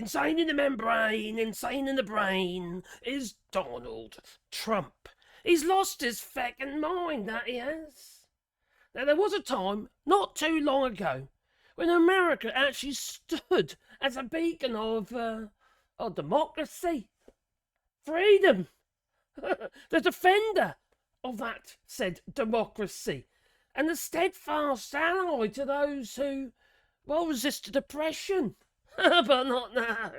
insane in the membrane, insane in the brain, is Donald Trump. He's lost his feckin' mind, that he has. Now, there was a time, not too long ago, when America actually stood as a beacon of democracy, freedom, the defender of that said democracy, and the steadfast ally to those who, well, resisted oppression. But not now.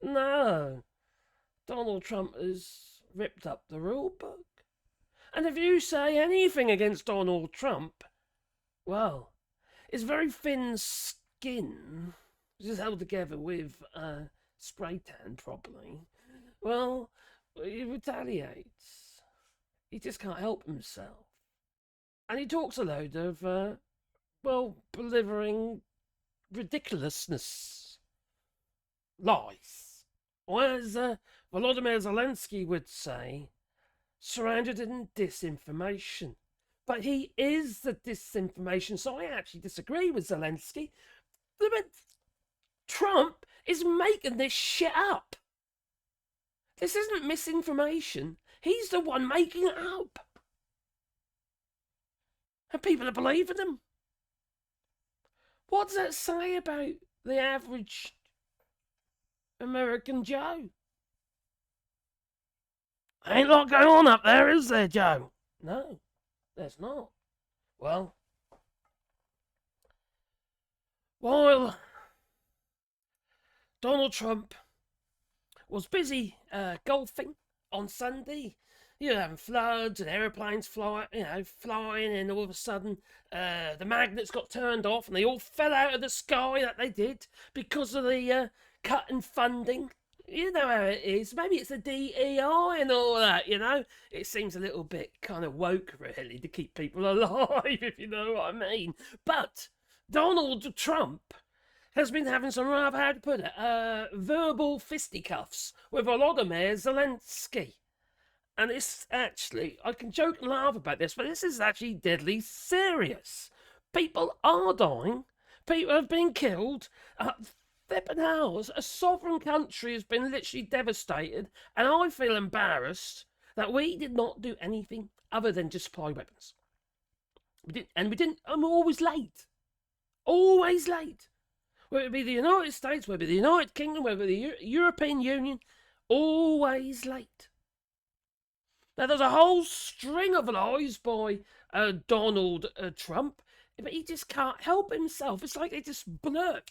No. Donald Trump has ripped up the rule book. And if you say anything against Donald Trump, well, his very thin skin, which is held together with spray tan probably, well, he retaliates. He just can't help himself. And he talks a load of, delivering ridiculousness. Lies. Or as Volodymyr Zelenskyy would say, surrounded in disinformation. But he is the disinformation, so I actually disagree with Zelenskyy. Trump is making this shit up. This isn't misinformation. He's the one making it up. And people are believing him. What does that say about the average American Joe? Ain't a lot going on up there, is there, Joe? No, there's not. Well, while Donald Trump was busy golfing on Sunday, having floods and aeroplanes flying, and all of a sudden the magnets got turned off and they all fell out of the sky, that they did, because of the cut in funding. You know how it is. Maybe it's the DEI and all that, It seems a little bit kind of woke, really, to keep people alive, if you know what I mean. But Donald Trump has been having some rather, how to put it, verbal fisticuffs with Volodymyr Zelenskyy. And it's actually, I can joke and laugh about this, but this is actually deadly serious. People are dying. People have been killed. Flippin' hell, a sovereign country has been literally devastated, and I feel embarrassed that we did not do anything other than just supply weapons. We didn't, and we're always late. Always late. Whether it be the United States, whether it be the United Kingdom, whether it be the European Union, always late. Now, there's a whole string of lies by Donald Trump, but he just can't help himself. It's like they just blurt.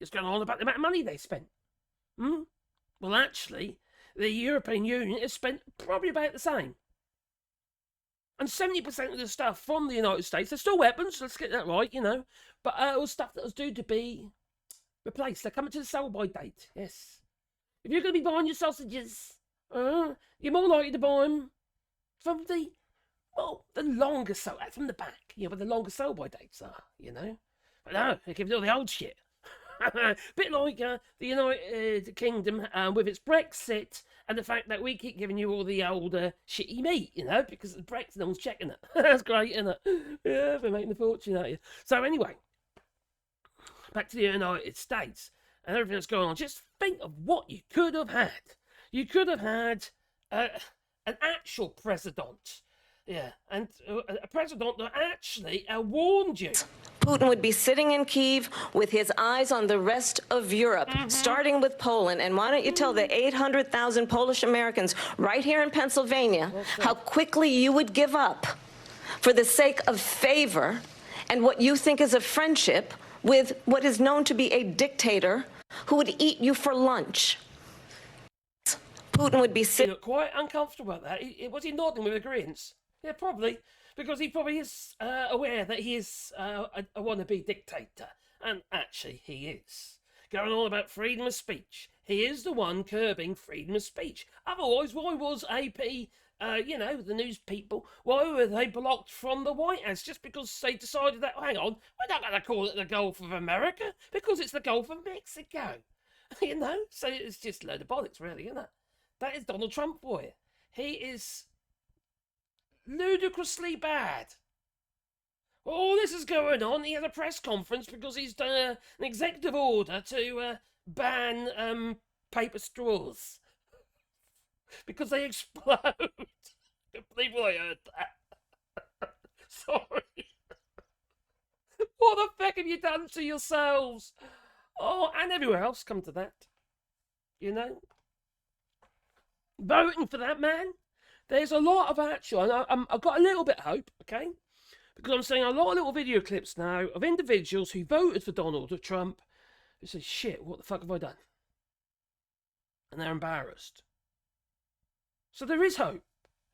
It's going on about the amount of money they spent. Well, actually, the European Union has spent probably about the same. And 70% of the stuff from the United States, they're still weapons, let's get that right, but it was stuff that was due to be replaced. They're coming to the sell-by date, yes. If you're going to be buying your sausages, you're more likely to buy them from the longer from the back, where the longer sell-by dates are, But no, they give you all the old shit. Bit like the United Kingdom with its Brexit and the fact that we keep giving you all the old shitty meat, because of Brexit, no one's checking it. That's great, isn't it? Yeah, they're making a fortune out of you. So anyway, back to the United States and everything that's going on. Just think of what you could have had. You could have had an actual president. Yeah, and a president that actually warned you. Putin would be sitting in Kyiv with his eyes on the rest of Europe, starting with Poland. And why don't you tell the 800,000 Polish Americans right here in Pennsylvania how quickly you would give up for the sake of favor and what you think is a friendship with what is known to be a dictator who would eat you for lunch. Putin would be sitting... He looked quite uncomfortable about that. Was he nodding with agreeance? Yeah, probably. Because he probably is aware that he is a wannabe dictator. And actually, he is. Going on about freedom of speech. He is the one curbing freedom of speech. Otherwise, why was AP, the news people, why were they blocked from the White House? Just because they decided that, hang on, we're not going to call it the Gulf of America, because it's the Gulf of Mexico. So it's just a load of bollocks, really, isn't it? That is Donald Trump for you. He is ludicrously bad. all this is going on. He had a press conference because he's done an executive order to ban paper straws because they explode. I can't believe I heard that. Sorry. What the fuck have you done to yourselves? Oh, and everywhere else, come to that. You know? Voting for that man, there's a lot of actual, and I've got a little bit of hope, okay? Because I'm seeing a lot of little video clips now of individuals who voted for Donald Trump who say, shit, what the fuck have I done? And they're embarrassed. So there is hope.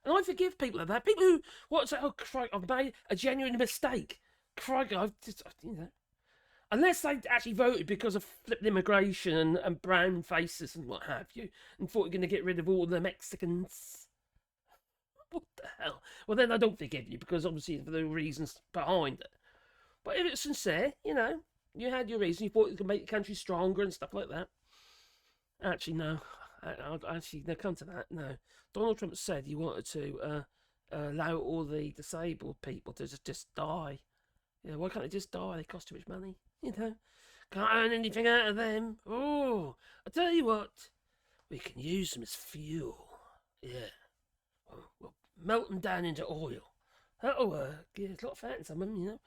And I forgive people like that. People who want to say, oh, crikey, I've made a genuine mistake. Crikey, I've just, you know. Unless they actually voted because of flipping immigration and brown faces and what have you, and thought you're going to get rid of all the Mexicans. What the hell? Well, then I don't forgive you, because obviously for the reasons behind it. But if it's sincere, you know, you had your reason, you thought you could make the country stronger and stuff like that. Actually, no. Actually, no, come to that, no. Donald Trump said he wanted to allow all the disabled people to just die. Yeah, why can't they just die? They cost too much money, you know. Can't earn anything out of them. Oh, I tell you what, we can use them as fuel. Yeah. We'll melt them down into oil. That'll work. Yeah, there's a lot of fat in some of them, you know.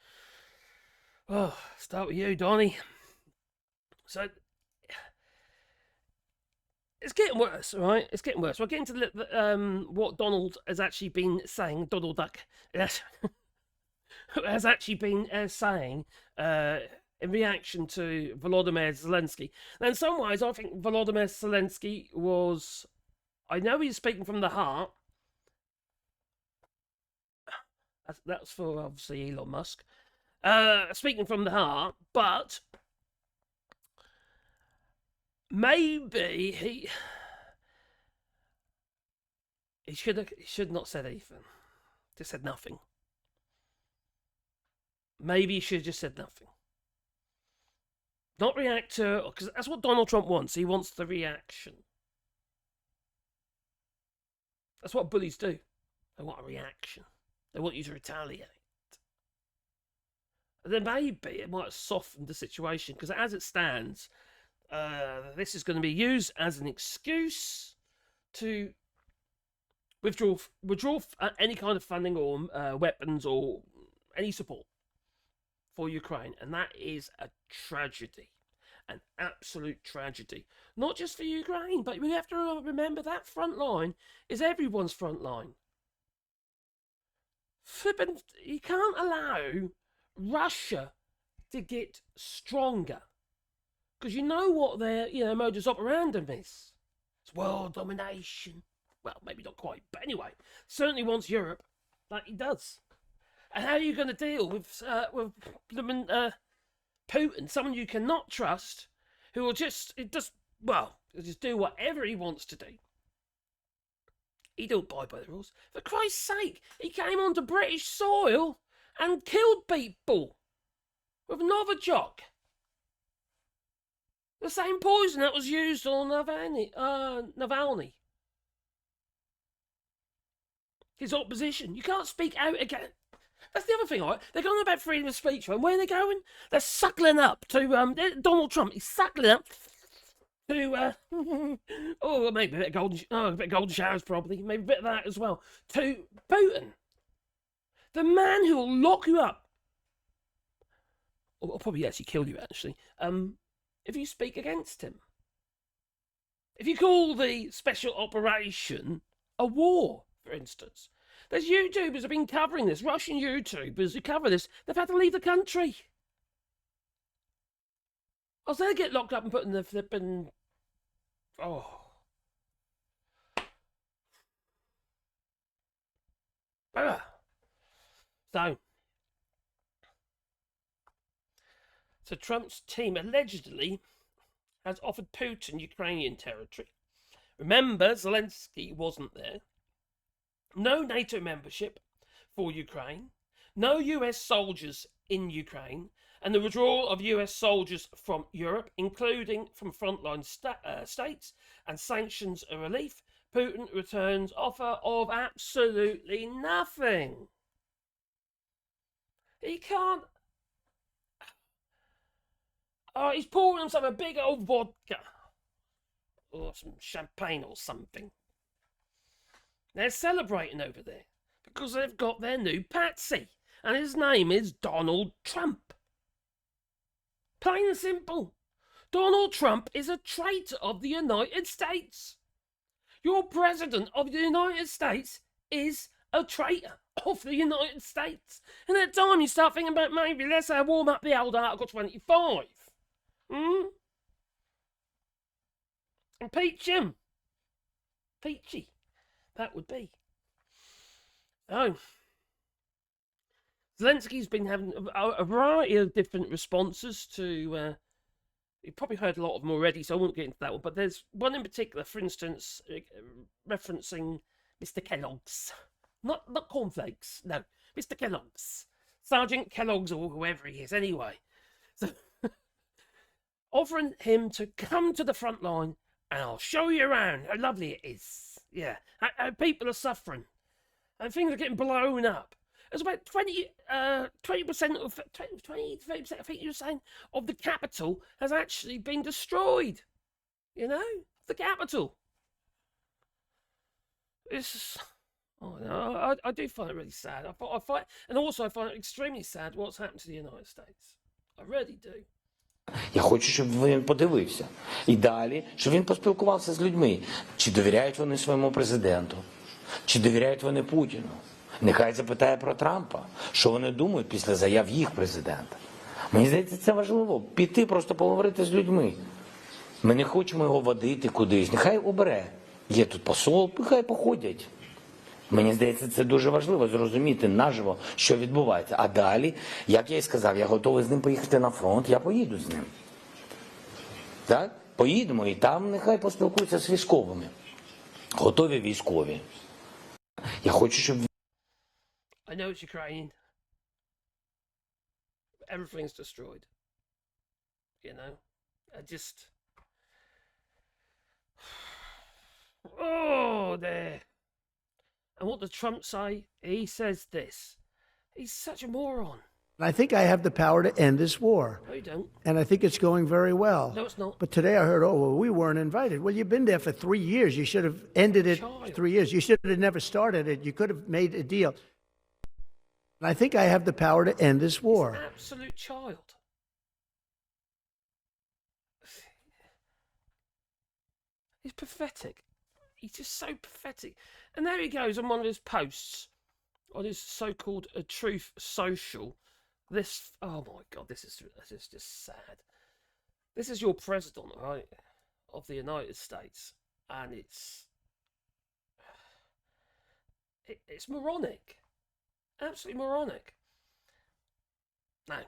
Oh, start with you, Donnie. So, it's getting worse, all right? It's getting worse. We'll get into what Donald has actually been saying. Donald Duck has actually been saying in reaction to Volodymyr Zelenskyy. Now, in some ways, I think Volodymyr Zelenskyy was... I know he's speaking from the heart. That's for, obviously, Elon Musk. Speaking from the heart, but... maybe he should not said anything. Just said nothing. Maybe he should have just said nothing. Not react to, because that's what Donald Trump wants. He wants the reaction. That's what bullies do. They want a reaction. They want you to retaliate. And then maybe it might have softened the situation, because as it stands, this is going to be used as an excuse to withdraw any kind of funding or weapons or any support for Ukraine. And that is a tragedy, an absolute tragedy. Not just for Ukraine, but we have to remember that front line is everyone's front line. Flippin', you can't allow Russia to get stronger. Because you know what their, modus operandum is. It's world domination. Well, maybe not quite, but anyway, certainly wants Europe, like he does. And how are you going to deal with Putin, someone you cannot trust, who will just do whatever he wants to do? He don't abide by the rules. For Christ's sake, he came onto British soil and killed people with Novichok. The same poison that was used on Navalny. His opposition. You can't speak out again. That's the other thing, right? They're going about freedom of speech, right? Where are they going? They're suckling up to Donald Trump. He's suckling up to maybe a bit of golden showers, probably. Maybe a bit of that as well. To Putin. The man who will lock you up. Or probably actually kill you, actually. If you speak against him. If you call the special operation a war, for instance. There's YouTubers have been covering this. Russian YouTubers who cover this. They've had to leave the country. Or they get locked up and put in the flipping... Oh. So Trump's team allegedly has offered Putin Ukrainian territory. Remember, Zelenskyy wasn't there. No NATO membership for Ukraine. No US soldiers in Ukraine. And the withdrawal of US soldiers from Europe, including from frontline states, and sanctions and relief. Putin returns offer of absolutely nothing. He can't. Oh, he's pouring himself a big old vodka. Or some champagne or something. They're celebrating over there because they've got their new Patsy. And his name is Donald Trump. Plain and simple. Donald Trump is a traitor of the United States. Your president of the United States is a traitor of the United States. And at time you start thinking about maybe let's warm up the old Article 25. Impeach him. Peachy. That would be. Oh. Zelensky's been having a variety of different responses to. You've probably heard a lot of them already, so I won't get into that one. But there's one in particular, for instance, referencing Mr. Kellogg's. Not cornflakes, no. Mr. Kellogg's. Sergeant Kellogg's or whoever he is, anyway. So, offering him to come to the front line and I'll show you around how lovely it is. Yeah, how people are suffering. And things are getting blown up. There's about 20% of 30%, I think you were saying, of the capital has actually been destroyed. You know, the capital. It's, oh no, I do find it really sad. I find it extremely sad what's happened to the United States. I really do. Я хочу, щоб він подивився. І далі, щоб він поспілкувався з людьми. Чи довіряють вони своєму президенту? Чи довіряють вони Путіну? Нехай запитає про Трампа, що вони думають після заяв їх президента. Мені здається, це важливо. Піти, просто поговорити з людьми. Ми не хочемо його водити кудись. Нехай обере. Є тут посол, нехай походять. Мені здається, це дуже важливо зрозуміти наживо, що відбувається. А далі, як я і сказав, я готовий з ним поїхати на фронт, я поїду з ним. Так? Поїдемо і там нехай поспілкуються з військовими. Готові військові. Я хочу, щоб... I know it's Ukrainian. Everything's destroyed. You know? I just... Oh, there. And what does Trump say? He says this. He's such a moron. I think I have the power to end this war. No, you don't. And I think it's going very well. No, it's not. But today I heard, oh, well, we weren't invited. Well, you've been there for 3 years. You should have ended it 3 years. You should have never started it. You could have made a deal. And I think I have the power to end this war. He's an absolute child. He's pathetic. He's just so pathetic. And there he goes on one of his posts, on his so-called Truth Social. This, oh my God, this is just sad. This is your president, right, of the United States, and it's moronic, absolutely moronic. Now,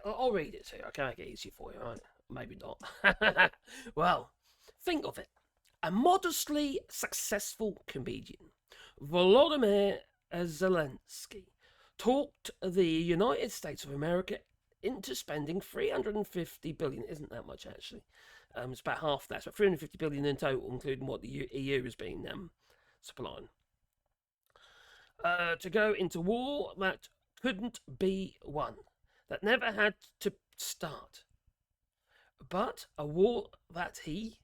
I'll read it to you. Okay, make it easy for you, right? Maybe not. Well, think of it. A modestly successful comedian, Volodymyr Zelenskyy, talked the United States of America into spending $350 billion. Isn't that much, actually? It's about half that. It's about $350 billion in total, including what the EU has been supplying. To go into war that couldn't be won, that never had to start, but a war that he,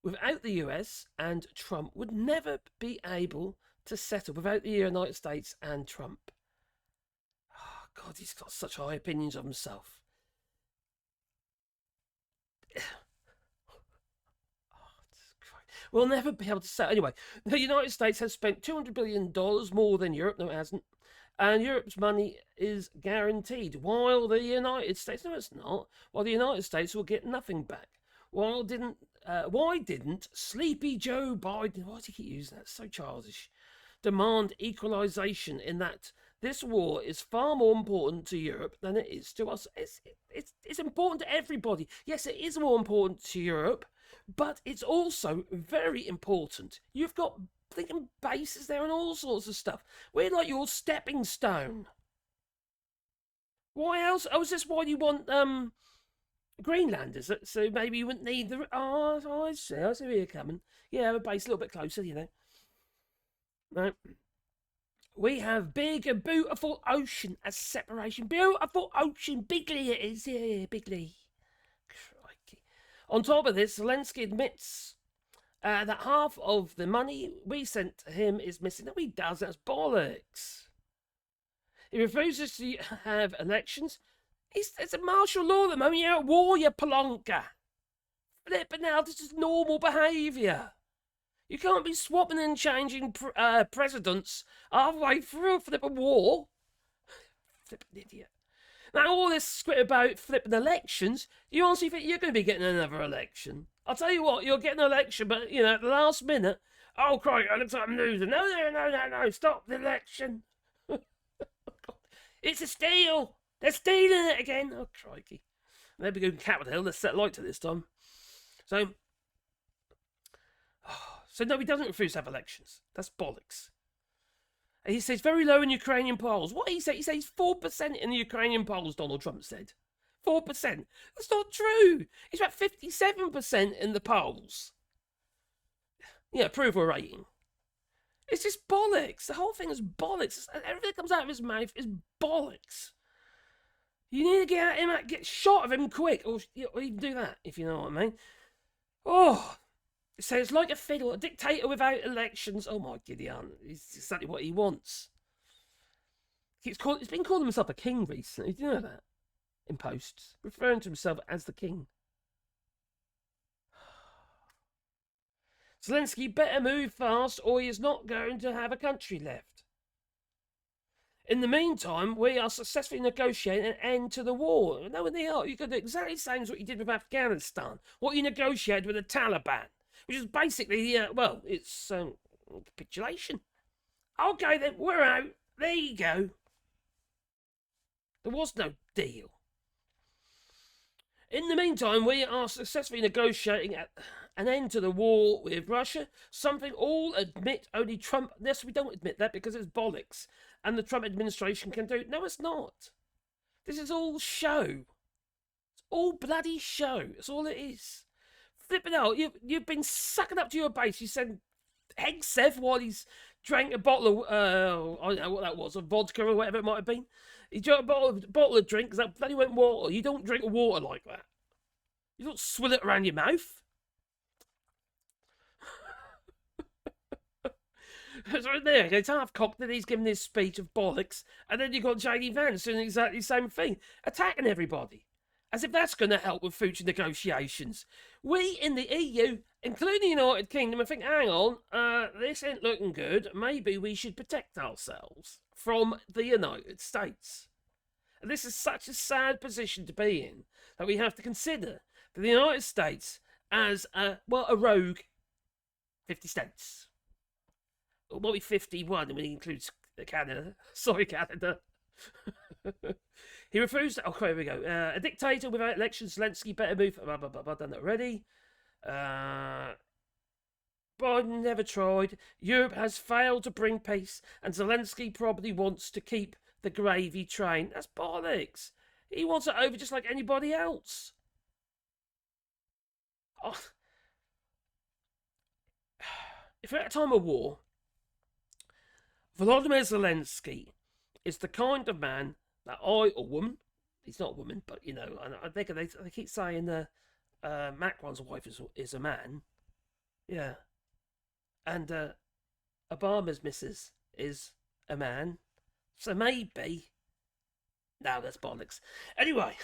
without the US and Trump, would never be able to settle without the United States and Trump. Oh, God, he's got such high opinions of himself. We'll never be able to settle. Anyway, the United States has spent $200 billion more than Europe. No, it hasn't. And Europe's money is guaranteed, while the United States, no, it's not, while the United States will get nothing back. Why didn't Sleepy Joe Biden, why does he keep using that? It's so childish. Demand equalization in that this war is far more important to Europe than it is to us. It's important to everybody. Yes, it is more important to Europe, but it's also very important. You've got thinking bases there and all sorts of stuff. We're like your stepping stone. Why else? Oh, is this why you want Greenlanders? So maybe you wouldn't need the... Oh, I see where you're coming. Yeah, a base a little bit closer, you know. Right. We have big and beautiful ocean as separation. Beautiful ocean. Bigly it is. Yeah, bigly. Crikey. On top of this, Zelenskyy admits that half of the money we sent to him is missing. No, he does. That's bollocks. He refuses to have elections. It's a martial law at the moment. You're at war, you plonker. Flipping now, this is normal behaviour. You can't be swapping and changing presidents halfway through a flipping war. Flipping idiot. Now, all this script about flipping elections, you honestly think you're going to be getting another election? I'll tell you what, you'll get an election, but, you know, at the last minute, oh, crikey, it looks like I'm losing. No, stop the election. It's a steal. They're stealing it again. Oh, crikey. They'll be going Capitol Hill. Let's set light to this time. So no, he doesn't refuse to have elections. That's bollocks. And he says very low in Ukrainian polls. What he said? He says 4% in the Ukrainian polls, Donald Trump said. 4%. That's not true. He's about 57% in the polls. Yeah, approval rating. It's just bollocks. The whole thing is bollocks. Everything that comes out of his mouth is bollocks. You need to get at him, get shot of him quick, or even do that, if you know what I mean. Oh, so it's like a fiddle, a dictator without elections. Oh my Gideon, it's exactly what he wants. He's been calling himself a king recently. Do you know that? In posts, referring to himself as the king. Zelenskyy better move fast, or he is not going to have a country left. In the meantime, we are successfully negotiating an end to the war. No, they are. You could do exactly the same as what you did with Afghanistan. What you negotiated with the Taliban, which is basically, it's capitulation. Okay, then, we're out. There you go. There was no deal. In the meantime, we are successfully negotiating an end to the war with Russia, something all admit, only Trump. Yes, we don't admit that because it's bollocks, and the Trump administration can do it. No, it's not. This is all show. It's all bloody show. That's all it is. Flipping out, you've been sucking up to your base. You said Hegseth while he's drank a bottle of, I don't know what that was, of vodka or whatever it might have been. He drank a bottle of drink because that bloody went water. You don't drink water like that. You don't swill it around your mouth. It's right there. It's half-cocked that he's giving this speech of bollocks, and then you've got J.D. Vance doing exactly the same thing, attacking everybody. As if that's going to help with future negotiations. We in the EU, including the United Kingdom, I think, hang on, this ain't looking good. Maybe we should protect ourselves from the United States. And this is such a sad position to be in that we have to consider the United States as a rogue 50 states. Or maybe 51 when he includes Canada. Sorry, Canada. He refused. Oh, here we go. A dictator without elections. Zelenskyy better move. I've done that already. Biden never tried. Europe has failed to bring peace, and Zelenskyy probably wants to keep the gravy train. That's bollocks. He wants it over just like anybody else. Oh. If we're at a time of war, Volodymyr Zelenskyy is the kind of man that or woman, he's not a woman, but you know, I think they keep saying Macron's wife is a man, yeah, and Obama's missus is a man, so maybe. No, that's bollocks. Anyway,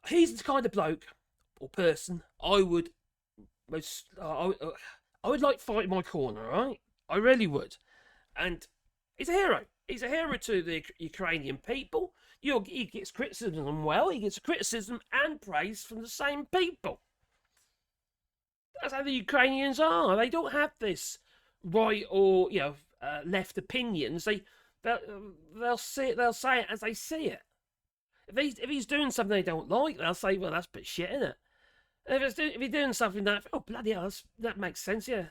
he's the kind of bloke or person I would like fight in my corner, right? I really would, and he's a hero. He's a hero to the Ukrainian people. He gets criticism he gets criticism and praise from the same people. That's how the Ukrainians are. They don't have this right or left opinions. They'll say it as they see it. If he's doing something they don't like, they'll say, well, that's a bit shit, isn't it? If he's doing something that, oh bloody hell, that makes sense, yeah,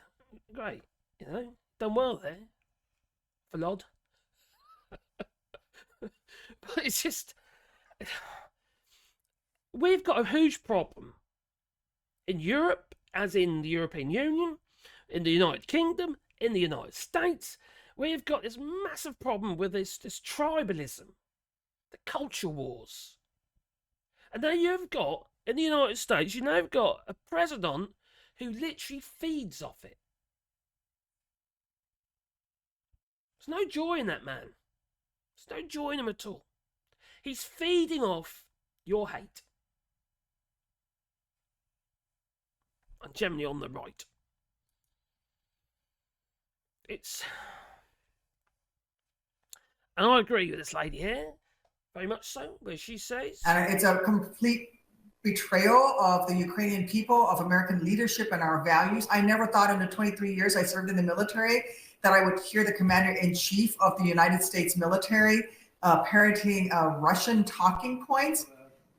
great, done well there, Volod. But it's just, we've got a huge problem in Europe, as in the European Union, in the United Kingdom, in the United States, we've got this massive problem with this tribalism, the culture wars. And now you've got, in the United States, you've now got a president who literally feeds off it. There's no joy in that man. There's no joy in him at all. He's feeding off your hate. And generally on the right. And I agree with this lady here, very much so, where she says... And it's a complete betrayal of the Ukrainian people, of American leadership and our values. I never thought in the 23 years I served in the military that I would hear the commander-in-chief of the United States military parroting Russian talking points.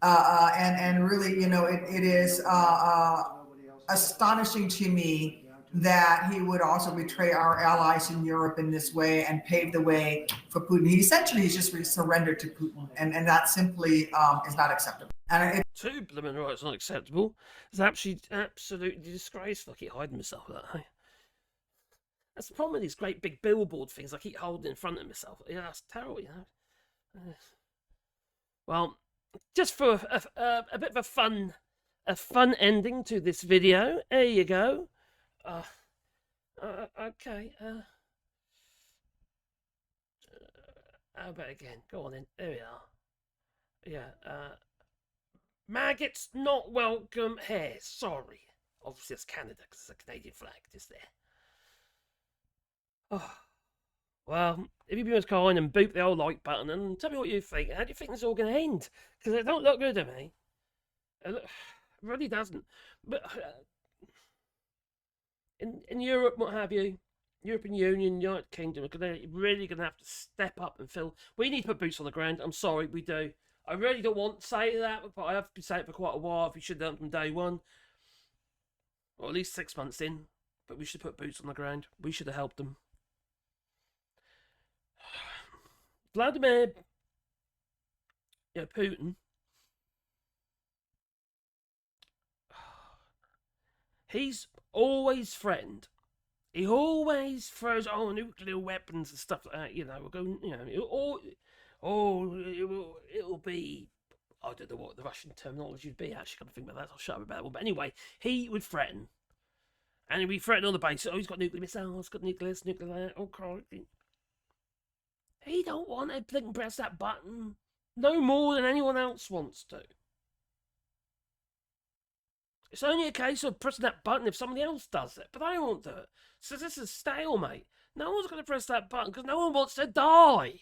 And really, you know, it is astonishing to me that he would also betray our allies in Europe in this way and pave the way for Putin. He essentially is just surrendered to Putin, and that simply is not acceptable. And Too blooming right, it's not acceptable. It's absolutely disgraceful. I keep hiding myself with that, hey? That's the problem with these great big billboard things I keep holding in front of myself. Yeah, that's terrible, you know. Well, just for a bit of a fun ending to this video, there you go. Okay. How about again? Go on then. There we are. Yeah. Maggots not welcome here. Sorry. Obviously it's Canada because it's a Canadian flag just there. Oh. Well, if you'd be as kind and boot the old like button and tell me what you think. How do you think this is all going to end? Because it don't look good to me. It really doesn't. But in Europe, what have you, European Union, United Kingdom, are really going to have to step up and fill. We need to put boots on the ground. I'm sorry, we do. I really don't want to say that, but I have been saying it for quite a while. We should have done it from day one, or at least 6 months in. But we should put boots on the ground. We should have helped them. Vladimir, Putin. He's always threatened. He always throws nuclear weapons and stuff like that. You know, we're going. You know, it'll be. I don't know what the Russian terminology would be. Actually, can't think about that. I'll shut up about that one. But anyway, he would threaten, and he'd be threatening on the basis. Oh, he's got nuclear missiles. He's got nuclear this, nuclear that. Oh, crikey. He don't want to blink and press that button no more than anyone else wants to. It's only a case of pressing that button if somebody else does it, but they won't do it. So this is stalemate. No one's going to press that button because no one wants to die.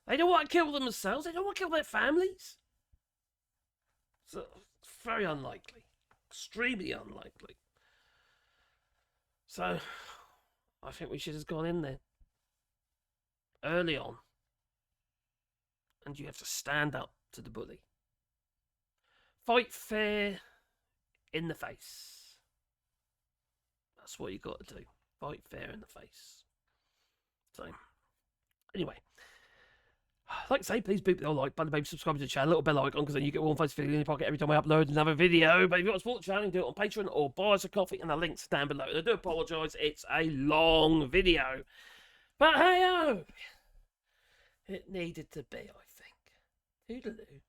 They don't want to kill themselves. They don't want to kill their families. So it's very unlikely. Extremely unlikely. So I think we should have gone in there early on. And you have to stand up to the bully. Fight fair in the face. That's what you got to do. Fight fair in the face. So, anyway. Like I say, please boot the old like button, maybe subscribe to the channel, little bell icon, because then you get one face video in your pocket every time I upload another video. But if you want to support the channel, you can do it on Patreon or buy us a coffee, and the link's down below. And I do apologise, it's a long video. But hey-oh! It needed to be, I think. Toodaloo.